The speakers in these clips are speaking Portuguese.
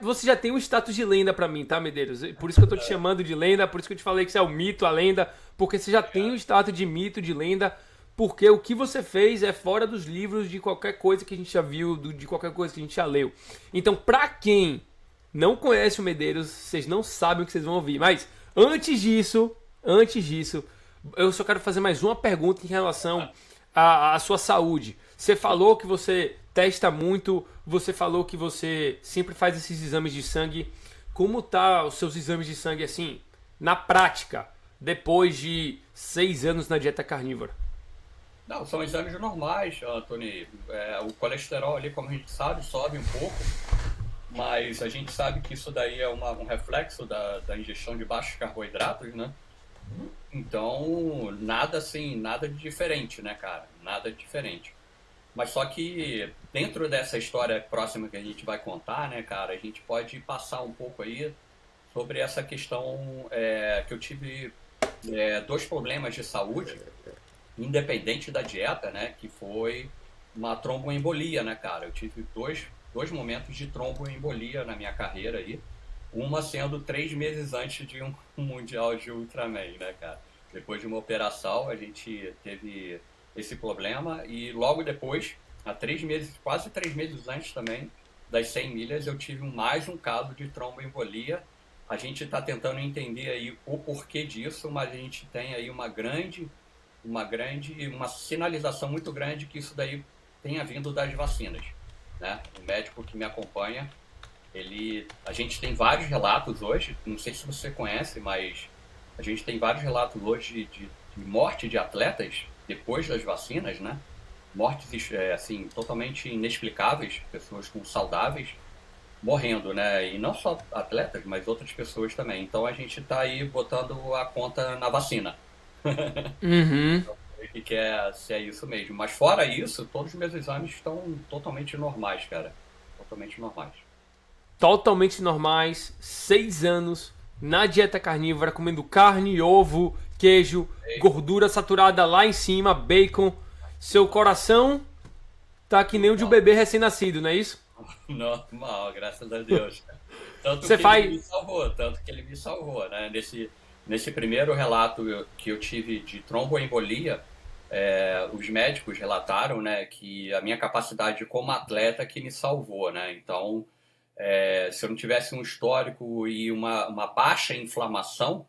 Você já tem um status de lenda pra mim, tá, Medeiros? Por isso que eu tô te chamando de lenda, por isso que eu te falei que você é o mito, a lenda, porque você já tem o status de mito, de lenda, porque o que você fez é fora dos livros de qualquer coisa que a gente já viu, de qualquer coisa que a gente já leu. Então, pra quem não conhece o Medeiros, vocês não sabem o que vocês vão ouvir. Mas antes disso, eu só quero fazer mais uma pergunta em relação à sua saúde. Você falou que você testa muito, você falou que você sempre faz esses exames de sangue. Como tá os seus exames de sangue assim, na prática, depois de 6 anos na dieta carnívora? Não, são exames normais, Anthony. O colesterol ali, como a gente sabe, sobe um pouco, mas a gente sabe que isso daí é um reflexo da ingestão de baixos carboidratos, né? Então, nada assim, nada de diferente, né, cara? Nada de diferente. Mas só que dentro dessa história próxima que a gente vai contar, né, cara, a gente pode passar um pouco aí sobre essa questão que eu tive dois problemas de saúde, independente da dieta, né, que foi uma tromboembolia, né, cara. Eu tive dois momentos de tromboembolia na minha carreira aí, uma sendo 3 meses antes de um Mundial de Ultraman, né, cara. Depois de uma operação, a gente teve esse problema e logo depois, há 3 meses, quase 3 meses antes também, das 100 milhas, eu tive mais um caso de tromboembolia. A gente está tentando entender aí o porquê disso, mas a gente tem aí uma sinalização muito grande que isso daí tenha vindo das vacinas, né? O médico que me acompanha, a gente tem vários relatos hoje, não sei se você conhece, mas a gente tem vários relatos hoje de morte de atletas depois das vacinas, né? Mortes assim totalmente inexplicáveis, pessoas com saudáveis morrendo, né? E não só atletas, mas outras pessoas também. Então a gente está aí botando a conta na vacina. Uhum. Que é, se é isso mesmo. Mas fora isso, todos os meus exames estão totalmente normais, cara. Totalmente normais. Totalmente normais, 6 anos na dieta carnívora, comendo carne, ovo, queijo, gordura saturada lá em cima, bacon. Seu coração tá que nem o de um Normal. bebê recém-nascido, não é isso? Normal, graças a Deus. Tanto Você que ele faz. me salvou, tanto que ele me salvou, né? Nesse primeiro relato que eu tive de tromboembolia, os médicos relataram, né, que a minha capacidade como atleta que me salvou, né? Então, se eu não tivesse um histórico e uma baixa inflamação,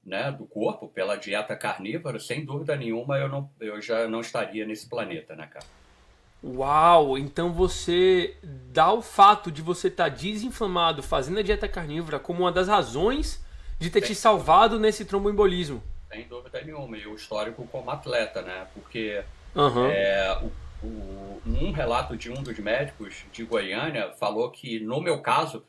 né, do corpo pela dieta carnívora, sem dúvida nenhuma eu já não estaria nesse planeta, né, cara? Uau! Então você dá o fato de você estar desinflamado fazendo a dieta carnívora como uma das razões de ter te Sem, salvado nesse tromboembolismo. sem dúvida nenhuma. E o histórico como atleta, né? Porque Aham. um relato de um dos médicos de Goiânia falou que, no meu caso,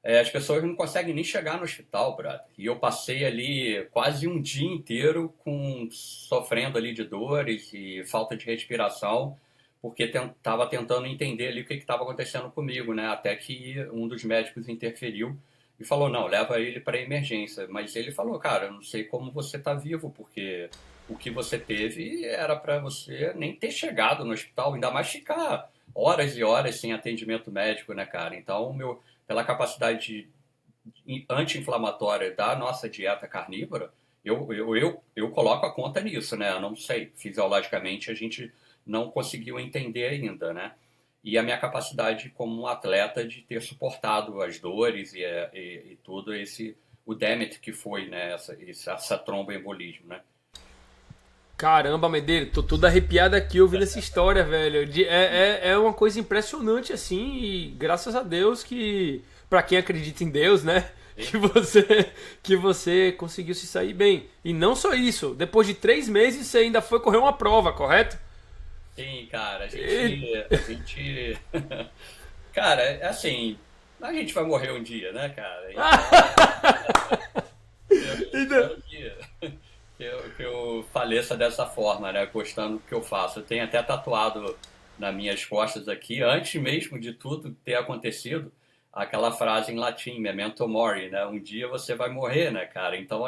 as pessoas não conseguem nem chegar no hospital, brother. E eu passei ali quase um dia inteiro sofrendo ali de dores e falta de respiração, porque estava tentando entender ali o que estava acontecendo comigo, né? Até que um dos médicos interferiu e falou, não, leva ele para emergência. Mas ele falou, cara, eu não sei como você está vivo, porque o que você teve era para você nem ter chegado no hospital, ainda mais ficar horas e horas sem atendimento médico, né, cara? Então, pela capacidade anti-inflamatória da nossa dieta carnívora, eu coloco a conta nisso, né? Eu não sei, fisiologicamente a gente não conseguiu entender ainda, né? E a minha capacidade como um atleta de ter suportado as dores e tudo o DEMET que foi, né? Essa tromboembolismo, né? Caramba, Medeiros, tô todo arrepiado aqui ouvindo essa história, velho. É uma coisa impressionante, assim, e graças a Deus que, pra quem acredita em Deus, né, que você conseguiu se sair bem. E não só isso, depois de 3 meses você ainda foi correr uma prova, correto? Sim, cara, E- cara, é assim, a gente vai morrer um dia, né, cara? Então, eu Ainda- espero que eu faleça dessa forma, né? Gostando do que eu faço. Eu tenho até tatuado nas minhas costas aqui, antes mesmo de tudo ter acontecido, aquela frase em latim, Memento Mori, né? Um dia você vai morrer, né, cara? Então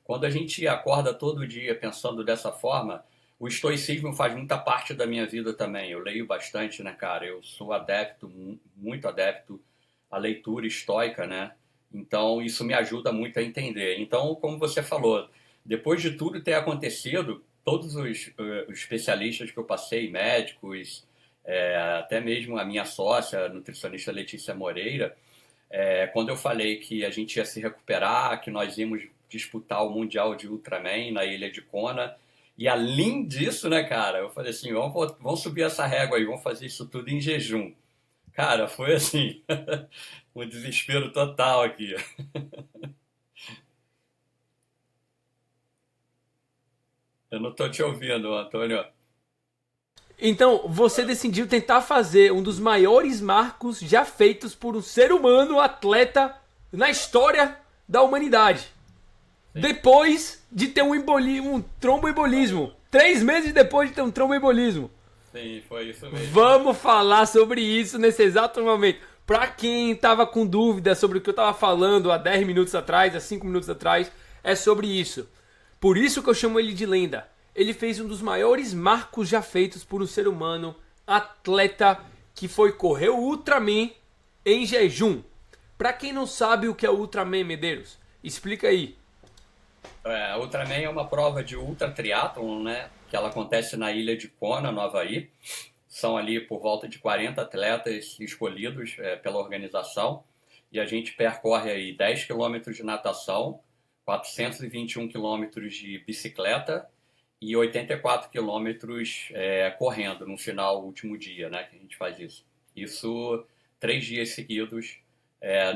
quando a gente acorda todo dia pensando dessa forma, o estoicismo faz muita parte da minha vida também. Eu leio bastante, né, cara? Eu sou adepto, muito adepto a leitura estoica, né? Então, isso me ajuda muito a entender. Então, como você falou, depois de tudo ter acontecido, todos os especialistas que eu passei, médicos, até mesmo a minha sócia, a nutricionista Letícia Moreira, quando eu falei que a gente ia se recuperar, que nós íamos disputar o Mundial de Ultraman na ilha de Kona, e além disso, né, cara, eu falei assim, vamos subir essa régua aí, vamos fazer isso tudo em jejum. Cara, foi assim, um desespero total aqui. Eu não tô te ouvindo, Antônio. Então, você decidiu tentar fazer um dos maiores marcos já feitos por um ser humano atleta na história da humanidade. Sim, Depois de ter um tromboembolismo. 3 meses depois de ter um tromboembolismo. sim, foi isso mesmo. Vamos falar sobre isso nesse exato momento. Pra quem tava com dúvida sobre o que eu tava falando há 10 minutos atrás, há 5 minutos atrás, é sobre isso. Por isso que eu chamo ele de lenda. Ele fez um dos maiores marcos já feitos por um ser humano, atleta, que foi correr o Ultraman em jejum. Pra quem não sabe o que é o Ultraman, Medeiros, explica aí. Ultraman é uma prova de ultra triatlon, né? Que ela acontece na ilha de Kona, no Havaí. São ali por volta de 40 atletas escolhidos pela organização. E a gente percorre aí 10 quilômetros de natação, 421 quilômetros de bicicleta e 84 quilômetros correndo no final, último dia, né? Que a gente faz isso. Isso 3 dias seguidos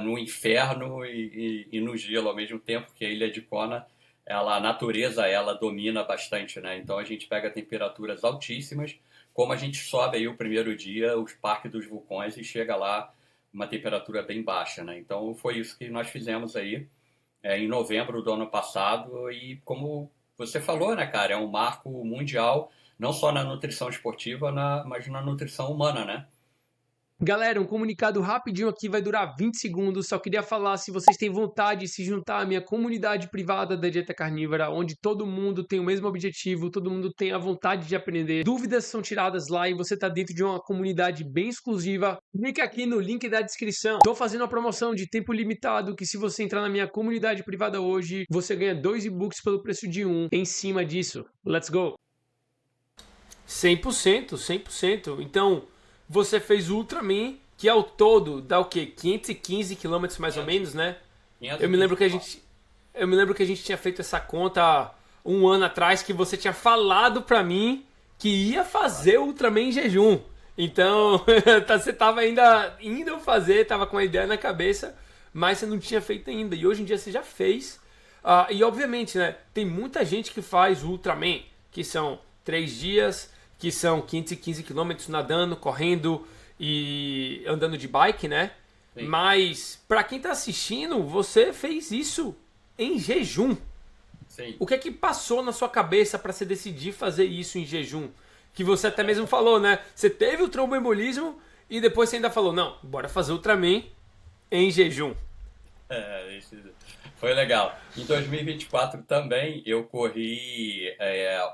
no inferno e no gelo ao mesmo tempo, que a ilha de Kona a natureza ela domina bastante, né? Então a gente pega temperaturas altíssimas, como a gente sobe aí o primeiro dia, os parques dos vulcões e chega lá uma temperatura bem baixa, né? Então foi isso que nós fizemos aí em novembro do ano passado e como você falou, né, cara, é um marco mundial, não só na nutrição esportiva, mas na nutrição humana, né? Galera, um comunicado rapidinho aqui, vai durar 20 segundos. Só queria falar se vocês têm vontade de se juntar à minha comunidade privada da Dieta Carnívora, onde todo mundo tem o mesmo objetivo, todo mundo tem a vontade de aprender. Dúvidas são tiradas lá e você está dentro de uma comunidade bem exclusiva. Clica aqui no link da descrição. Estou fazendo uma promoção de tempo limitado que se você entrar na minha comunidade privada hoje, você ganha 2 e-books pelo preço de um. Em cima disso, let's go! 100%, 100%. Então, você fez Ultraman, que ao todo dá o quê? 515 quilômetros mais ou 500, menos, né? Eu me lembro que a 524. gente, eu me lembro que a gente tinha feito essa conta um ano atrás, que você tinha falado pra mim que ia fazer o Ultraman em jejum. Então, você tava ainda indo fazer, tava com a ideia na cabeça, mas você não tinha feito ainda. E hoje em dia você já fez. E obviamente, né? Tem muita gente que faz o Ultraman, que são 3 dias, que são 515 quilômetros nadando, correndo e andando de bike, né? Sim, Mas pra quem tá assistindo, você fez isso em jejum. sim. O que é que passou na sua cabeça pra você decidir fazer isso em jejum? Que você até mesmo falou, né? Você teve o tromboembolismo e depois você ainda falou, não, bora fazer Ultraman em jejum. Isso foi legal. Em 2024 também eu corri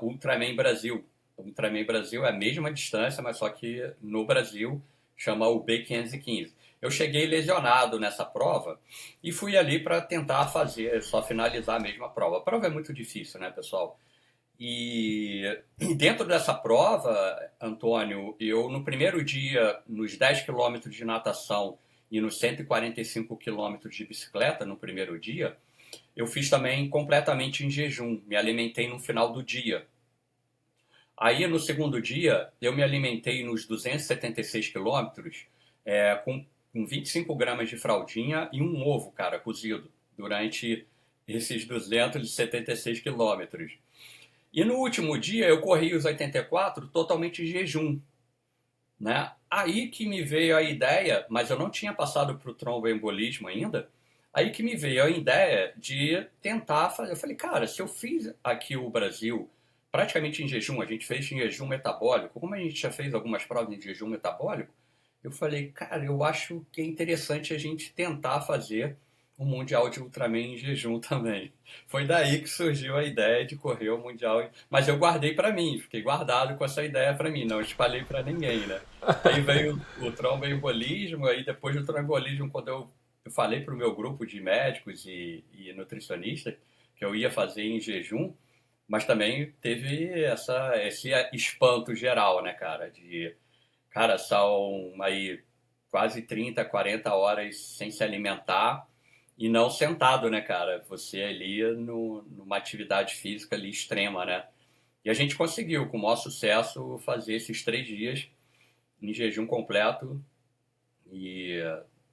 Ultraman Brasil. O Ultraman Brasil é a mesma distância, mas só que no Brasil chama o B515. Eu cheguei lesionado nessa prova e fui ali para tentar fazer, só finalizar a mesma prova. A prova é muito difícil, né, pessoal? E dentro dessa prova, Antônio, eu no primeiro dia, nos 10 quilômetros de natação e nos 145 quilômetros de bicicleta, no primeiro dia, eu fiz também completamente em jejum, me alimentei no final do dia. Aí no segundo dia, eu me alimentei nos 276 quilômetros com 25 gramas de fraldinha e um ovo, cara, cozido, durante esses 276 quilômetros. E no último dia eu corri os 84 totalmente em jejum, né? Aí que me veio a ideia, mas eu não tinha passado para o tromboembolismo ainda, aí que me veio a ideia de tentar fazer. Eu falei, cara, se eu fiz aqui o Brasil praticamente em jejum, a gente fez em jejum metabólico, como a gente já fez algumas provas em jejum metabólico, eu falei, cara, eu acho que é interessante a gente tentar fazer o Mundial de Ultraman em jejum também. Foi daí que surgiu a ideia de correr o Mundial. Mas eu guardei pra mim, fiquei guardado com essa ideia pra mim, não espalhei pra ninguém, né? Aí veio o tromboembolismo, aí depois do tromboembolismo, quando eu falei pro meu grupo de médicos e nutricionistas que eu ia fazer em jejum, mas também teve esse espanto geral, né, cara? Cara, são aí quase 30, 40 horas sem se alimentar e não sentado, né, cara? Você ali numa atividade física ali extrema, né? E a gente conseguiu, com o maior sucesso, fazer esses 3 dias em jejum completo e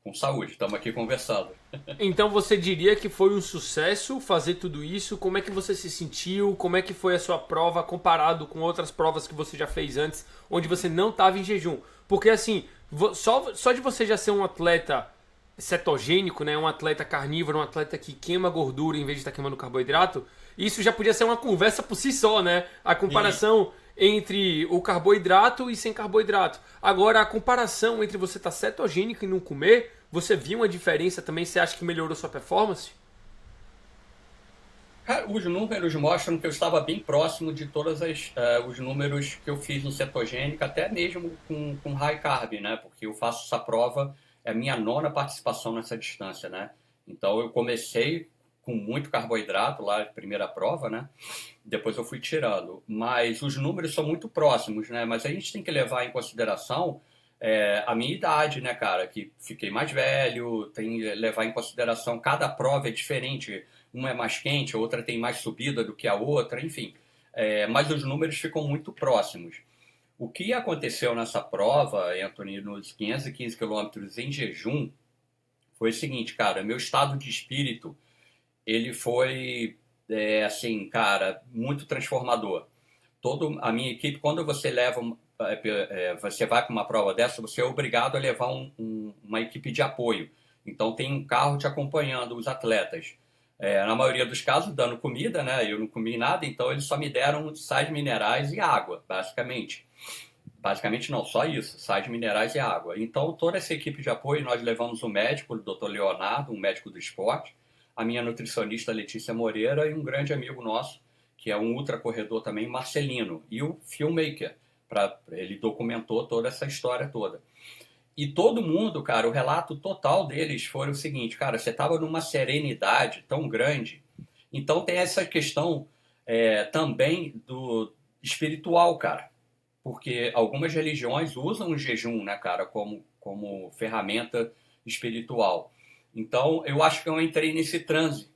com saúde. Estamos aqui conversando. Então você diria que foi um sucesso fazer tudo isso? Como é que você se sentiu? Como é que foi a sua prova comparado com outras provas que você já fez antes, onde você não estava em jejum? Porque assim, só de você já ser um atleta cetogênico, né, um atleta carnívoro, um atleta que queima gordura em vez de estar queimando carboidrato, isso já podia ser uma conversa por si só, né? A E, comparação entre o carboidrato e sem carboidrato. Agora, a comparação entre você estar cetogênico e não comer, você viu uma diferença também? Você acha que melhorou sua performance? cara, os números mostram que eu estava bem próximo de todos os números que eu fiz no cetogênico, até mesmo com high carb, né? Porque eu faço essa prova, é a minha nona participação nessa distância, né? Então eu comecei com muito carboidrato lá, primeira prova, né? Depois eu fui tirando. Mas os números são muito próximos, né? Mas a gente tem que levar em consideração a minha idade, né, cara? Que fiquei mais velho, tem que levar em consideração, cada prova é diferente. Uma é mais quente, a outra tem mais subida do que a outra, enfim. Mas os números ficam muito próximos. O que aconteceu nessa prova, Anthony, nos 515 quilômetros em jejum, foi o seguinte, cara, meu estado de espírito, ele foi, assim, cara, muito transformador. A minha equipe, quando você leva, você vai para uma prova dessa, você é obrigado a levar uma equipe de apoio. Então tem um carro te acompanhando, os atletas. Na maioria dos casos, dando comida, né? Eu não comi nada, então eles só me deram sais minerais e água, basicamente. Basicamente não, só isso, sais minerais e água. Então toda essa equipe de apoio, nós levamos um médico, o Dr. Leonardo, um médico do esporte, a minha nutricionista Letícia Moreira e um grande amigo nosso, que é um ultracorredor também, Marcelino, e o filmmaker, ele documentou toda essa história toda. E todo mundo, cara, o relato total deles foi o seguinte, cara, você estava numa serenidade tão grande, então tem essa questão também do espiritual, cara, porque algumas religiões usam o jejum, né, cara, como ferramenta espiritual. Então, eu acho que eu entrei nesse transe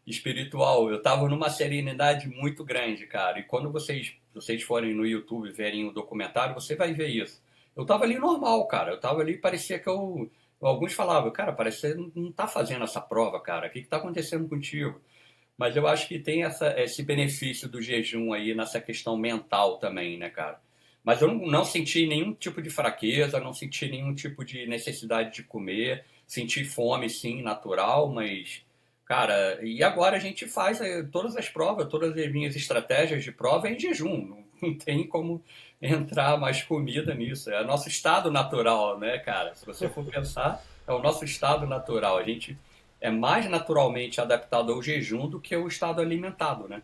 espiritual. Eu estava numa serenidade muito grande, cara. E quando vocês forem no YouTube verem o documentário, você vai ver isso. Eu estava ali normal, cara. Eu estava ali, parecia que alguns falavam, cara, parece que você não está fazendo essa prova, cara. O que está acontecendo contigo? Mas eu acho que tem esse benefício do jejum aí nessa questão mental também, né, cara? Mas eu não senti nenhum tipo de fraqueza, não senti nenhum tipo de necessidade de comer. Senti fome, sim, natural, mas, cara, e agora a gente faz todas as provas, todas as minhas estratégias de prova é em jejum. Não tem como entrar mais comida nisso. É o nosso estado natural, né, cara? Se você for pensar, é o nosso estado natural. A gente é mais naturalmente adaptado ao jejum do que o estado alimentado, né?